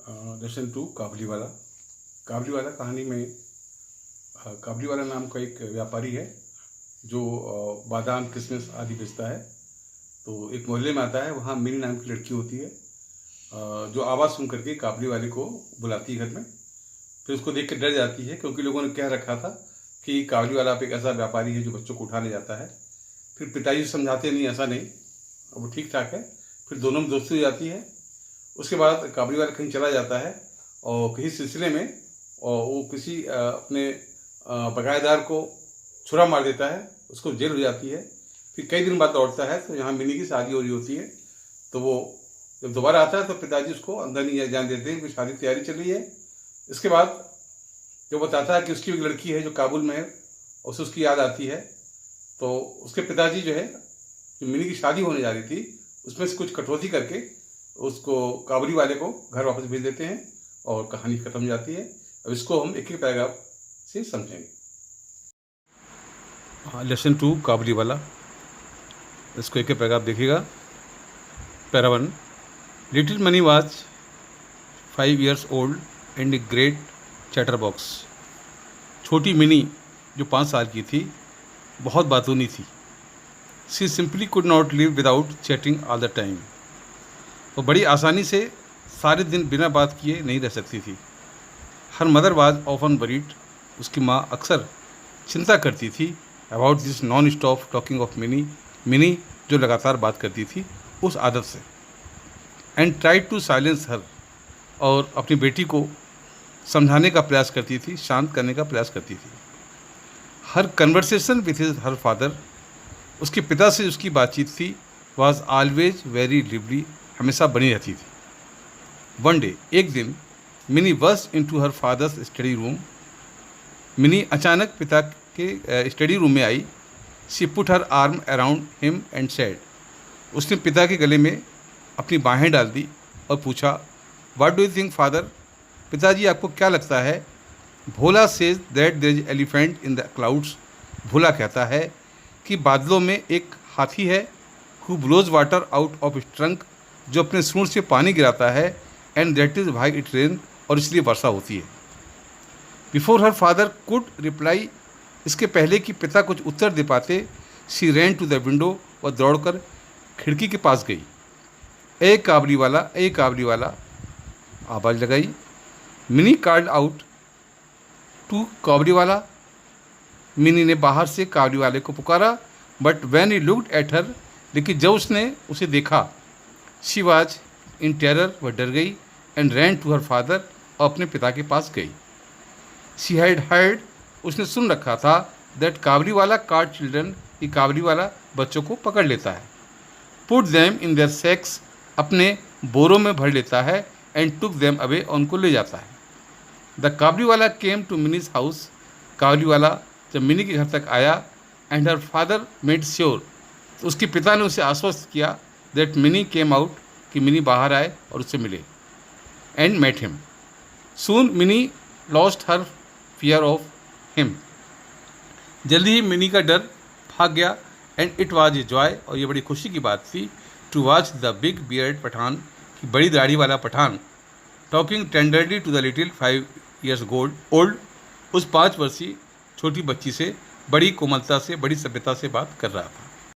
Lesson to काबलीवाला। काबलीवाला कहानी में काबलीवाला नाम का एक व्यापारी है जो बादाम किशमिश आदि बेचता है। तो एक मोहल्ले में आता है, वहाँ मिनी नाम की लड़की होती है जो आवाज़ सुन करके काबलीवाले को बुलाती है घर में। फिर उसको देख कर डर जाती है क्योंकि लोगों ने कह रखा था कि काबलीवाला आप एक ऐसा व्यापारी है जो बच्चों को उठा ले जाता है। फिर पिताजी समझाते नहीं, ऐसा नहीं, वो ठीक ठाक है। फिर दोनों में दोस्ती हो जाती है। उसके बाद काबलीवाला कहीं चला जाता है और किसी सिलसिले में वो किसी अपने बकायेदार को छुरा मार देता है, उसको जेल हो जाती है। फिर कई दिन बाद लौटता है तो यहाँ मिनी की शादी हो रही होती है। तो वो जब दोबारा आता है तो पिताजी उसको अंदर नहीं जाने देते हैं कि शादी की तैयारी चल रही है। इसके बाद जो बताता है कि उसकी एक लड़की है जो काबुल में है, उसे उसकी याद आती है। तो उसके पिताजी जो है, जो मिनी की शादी होने जा रही थी, उसमें से कुछ कटौती करके उसको काबुली वाले को घर वापस भेज देते हैं और कहानी खत्म हो जाती है। अब इसको हम एक एक पैराग्राफ से समझेंगे। लेसन टू काबुलीवाला, इसको एक एक पैराग्राफ देखिएगा। Para 1। Little money was 5 years old and a great chatter box. छोटी मिनी जो 5 साल की थी, बहुत बातूनी थी। She simply could not live without chatting all the time. वो बड़ी आसानी से सारे दिन बिना बात किए नहीं रह सकती थी। Her mother was often worried, उसकी माँ अक्सर चिंता करती थी about this non stop talking of mini जो लगातार बात करती थी उस आदत से। एंड ट्राइड टू साइलेंस हर, और अपनी बेटी को समझाने का प्रयास करती थी, शांत करने का प्रयास करती थी। हर कन्वर्सेशन विथ हर फादर, उसके पिता से उसकी बातचीत थी, वॉज ऑलवेज वेरी लिवली, हमेशा बनी रहती थी। वन डे, एक दिन, Mini burst into her father's study room. Mini अचानक पिता के स्टडी रूम में आई। She put her arm around him and said, उसने पिता के गले में अपनी बाहें डाल दी और पूछा, what do you think father, पिताजी आपको क्या लगता है? Bhola says that there is elephant in the clouds. Bhola कहता है कि बादलों में एक हाथी है। Who blows water out of its trunk, जो अपने सूंड से पानी गिराता है। And that is why it rain, और इसलिए वर्षा होती है। Before her father could reply, इसके पहले कि पिता कुछ उत्तर दे पाते, she ran to the window, वह दौड़कर खिड़की के पास गई। ए काबलीवाला, आवाज़ लगाई। Mini called out to Kabuliwala, Mini ने बाहर से काबलीवाले को पुकारा। But when he looked at her, लेकिन जब उसने उसे देखा, शी वाज इन टेरर, वह डर गई। And ran to her father, और अपने पिता के पास गई। शी हैड हर्ड, उसने सुन रखा था, दैट काबलीवाला कॉट चिल्ड्रन, कि काबलीवाला बच्चों को पकड़ लेता है। पुट देम इन देयर सैक्स, अपने बोरों में भर लेता है। एंड टुक देम अवे, उनको ले जाता है। The Kabuliwala came to Mini's house, Kabuliwala जब मिनी के घर तक आया। And her father made sure, तो उसके पिता ने उसे आश्वस्त किया, दैट मिनी केम आउट, कि मिनी बाहर आए और उससे मिले। And met him. Soon Mini lost her fear of him, जल्दी ही मिनी का डर भाग गया। And it was a joy, और ये बड़ी खुशी की बात थी, to watch the big beard Pathan, की बड़ी दाढ़ी वाला पठान, talking tenderly to the little 5 years old, उस 5 वर्षीय छोटी बच्ची से बड़ी कोमलता से, बड़ी सभ्यता से बात कर रहा था।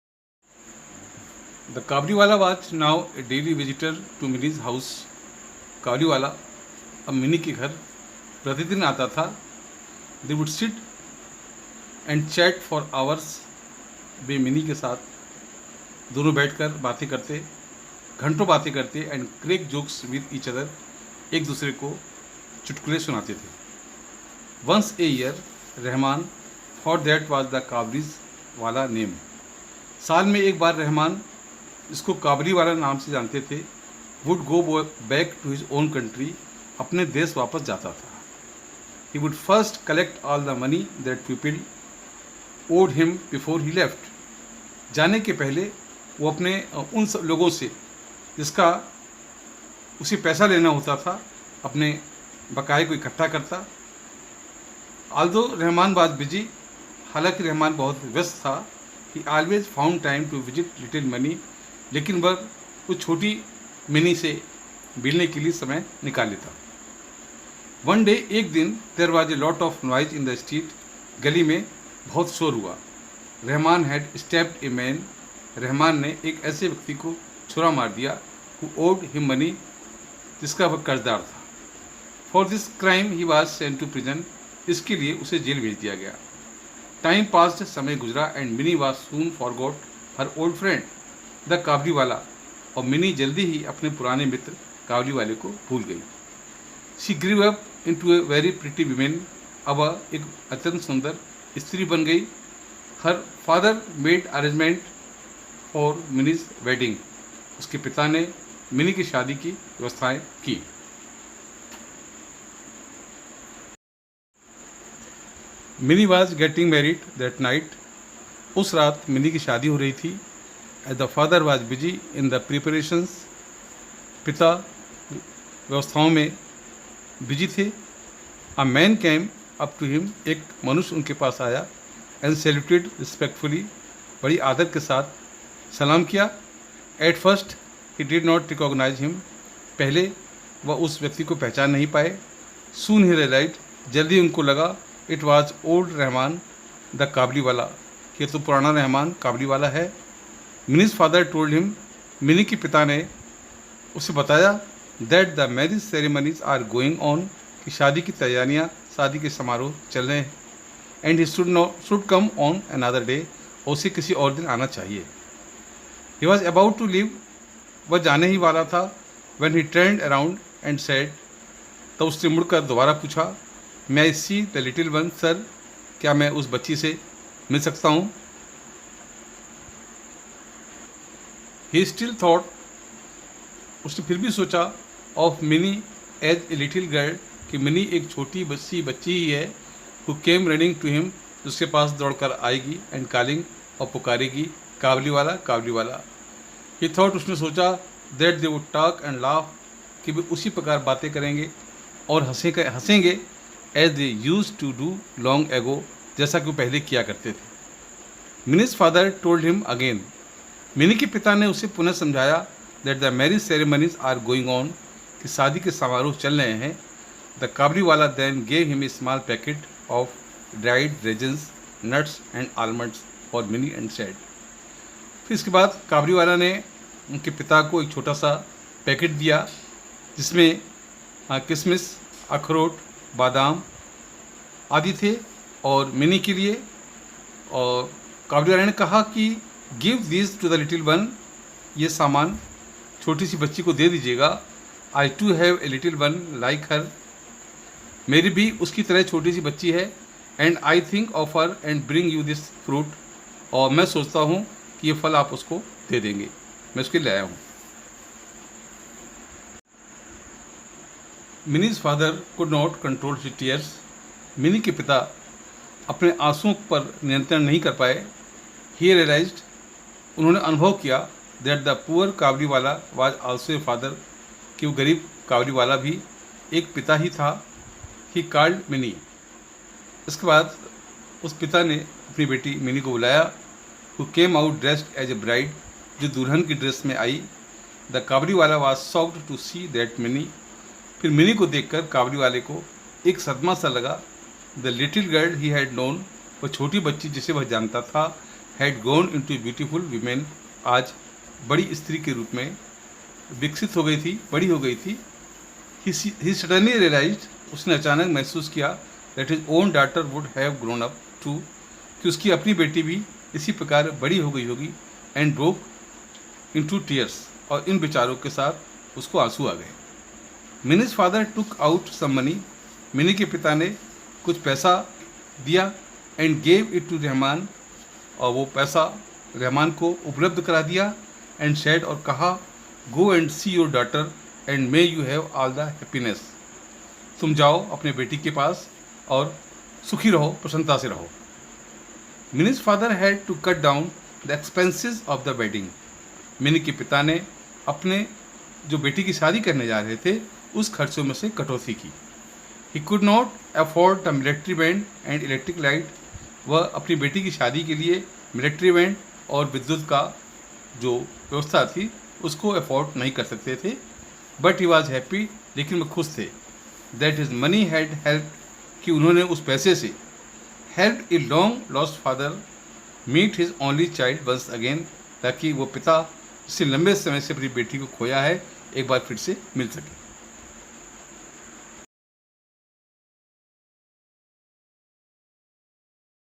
The Kabuliwala was now a daily visitor to Mini's house. Kabuliwala अब मिनी के घर प्रतिदिन आता था। They would sit and chat for hours, वे मिनी के साथ दोनों बैठकर बातें करते, घंटों बातें करते। And crack jokes with each other, एक दूसरे को चुटकुले सुनाते थे। Once a year, Rahman, for that was the Kabuliwala's name, साल में एक बार रहमान, इसको काबली वाला नाम से जानते थे, would go back to his own country, अपने देश वापस जाता था। He would first collect all the money that people owed him before he left, जाने के पहले वो अपने उन सब लोगों से जिसका उसे पैसा लेना होता था, अपने बकाये को इकट्ठा करता। आल्दो रहमान वाज बिजी, हालांकि रहमान बहुत व्यस्त था। He always found time to visit little Mini, लेकिन वह उस छोटी मिनी से मिलने के लिए समय निकाल लेता। वन डे, एक दिन, there was a lot of noise in the street, गली में बहुत शोर हुआ। Rahman had stabbed a man, Rahman ने एक ऐसे व्यक्ति को छुरा मार दिया, हु ओड हिम मनी, जिसका वह कर्जदार था। For this crime he was sent to prison, इसके लिए उसे जेल भेज दिया गया। टाइम पास्ड, समय गुजरा, and Mini was soon forgot her old friend the Kabuliwala, और मिनी जल्दी ही अपने पुराने मित्र काबली वाले को भूल गई। She grew up into a very pretty women, अब वह एक अत्यंत सुंदर स्त्री बन गई। Her father made arrangement for Mini's wedding, उसके पिता ने मिनी की शादी की व्यवस्थाएं की। Mini was getting married that night, उस रात मिनी की शादी हो रही थी। As the father was busy in the preparations, पिता व्यवस्थाओं में बिजी थे। A man came up to him, एक मनुष्य उनके पास आया, एंड सैल्यूटेड रिस्पेक्टफुली, बड़ी आदर के साथ सलाम किया। At first he did not recognize him, पहले वह उस व्यक्ति को पहचान नहीं पाए। सून ही रियलाइज्ड, जल्दी उनको लगा, it was old Rahman the Kabuliwala, ये तो पुराना रहमान काबली वाला है। Mini's father told him, Mini के पिता ने उसे बताया, that the marriage ceremonies are going on, कि शादी की तैयारियां, शादी के समारोह चल रहे हैं। And he should come on another day, और उसे किसी और दिन आना चाहिए। He was about to leave, वह जाने ही वाला था। When he turned around and said, तो उसने मुड़कर दोबारा पूछा, may I see the little one sir, क्या मैं उस बच्ची से मिल सकता हूँ? ही स्टिल थॉट, उसने फिर भी सोचा, of Mini as a little girl, कि मिनी एक छोटी बच्ची ही है। Who came running to him, उसके पास दौड़कर आएगी, एंड कॉलिंग, और पुकारेगी, काबली वाला काबली वाला। ही थॉट, उसने सोचा, that they would talk and laugh, कि वे उसी प्रकार बातें करेंगे और हंसेंगे, as they used to do long ago, जैसा कि वो पहले किया करते थे। Mini's father told him again, Mini के पिता ने उसे पुनः समझाया, that the marriage ceremonies are going on, कि शादी के समारोह चल रहे हैं। The Kabuliwala then gave him a small packet of dried raisins, nuts and almonds for Mini and said, फिर इसके बाद काबली वाला ने उनके पिता को एक छोटा सा पैकेट दिया, जिसमें किशमिश, अखरोट, बादाम आदि थे, और मिनी के लिए। और काबली वाला ने कहा कि give this to the little one, ये सामान छोटी सी बच्ची को दे दीजिएगा। I too have a little one like her, मेरी भी उसकी तरह छोटी सी बच्ची है। And I think of her and bring you this fruit, और मैं सोचता हूँ कि ये फल आप उसको दे देंगे, मैं उसके लिए लाया हूँ। Minis father could not control his tears, mini के पिता अपने आंसुओं पर नियंत्रण नहीं कर पाए। ही रियलाइज्ड, उन्होंने अनुभव किया, दैट द पुअर काबली वाला वाज आल्सो ए फादर, कि वो गरीब काबली वाला भी एक पिता ही था। ही कॉल्ड मिनी, इसके बाद उस पिता ने अपनी बेटी मिनी को बुलाया। Who came out dressed as a bride, जो दुल्हन की ड्रेस में आई। The Kabuliwala was shocked to see that Mini, फिर मिनी को देखकर काबली वाले को एक सदमा सा लगा। The little girl he had known, वह छोटी बच्ची जिसे वह जानता था, had gone into beautiful women, आज बड़ी स्त्री के रूप में विकसित हो गई थी, बड़ी हो गई थी। ही सडनली रियलाइज्ड, उसने अचानक महसूस किया, that his own daughter would have grown up too, कि उसकी अपनी बेटी भी इसी प्रकार बड़ी हो गई होगी। एंड ब्रोक इनटू टीयर्स, और इन विचारों के साथ उसको आंसू आ गए। Mini's father took out some money, Mini के पिता ने कुछ पैसा दिया। And gave it to Rahman, और वो पैसा रहमान को उपलब्ध करा दिया। एंड सेड, और कहा, go and see your daughter and may you have all the happiness, तुम जाओ अपने बेटी के पास और सुखी रहो, प्रसन्नता से रहो। Mini's father had to cut down the expenses of the wedding, Mini के पिता ने अपने जो बेटी की शादी करने जा रहे थे उस खर्चों में से कटौती की। He could not afford the military band and electric light, वह अपनी बेटी की शादी के लिए मिलिट्री बैंड और विद्युत का जो व्यवस्था थी उसको अफोर्ड नहीं कर सकते थे। बट ही वॉज हैप्पी, लेकिन वो खुश थे। That is money had help, कि उन्होंने उस पैसे से help a long lost father meet his only child once again, ताकि वो पिता जिससे लंबे समय से अपनी बेटी को खोया है एक बार फिर से मिल सके।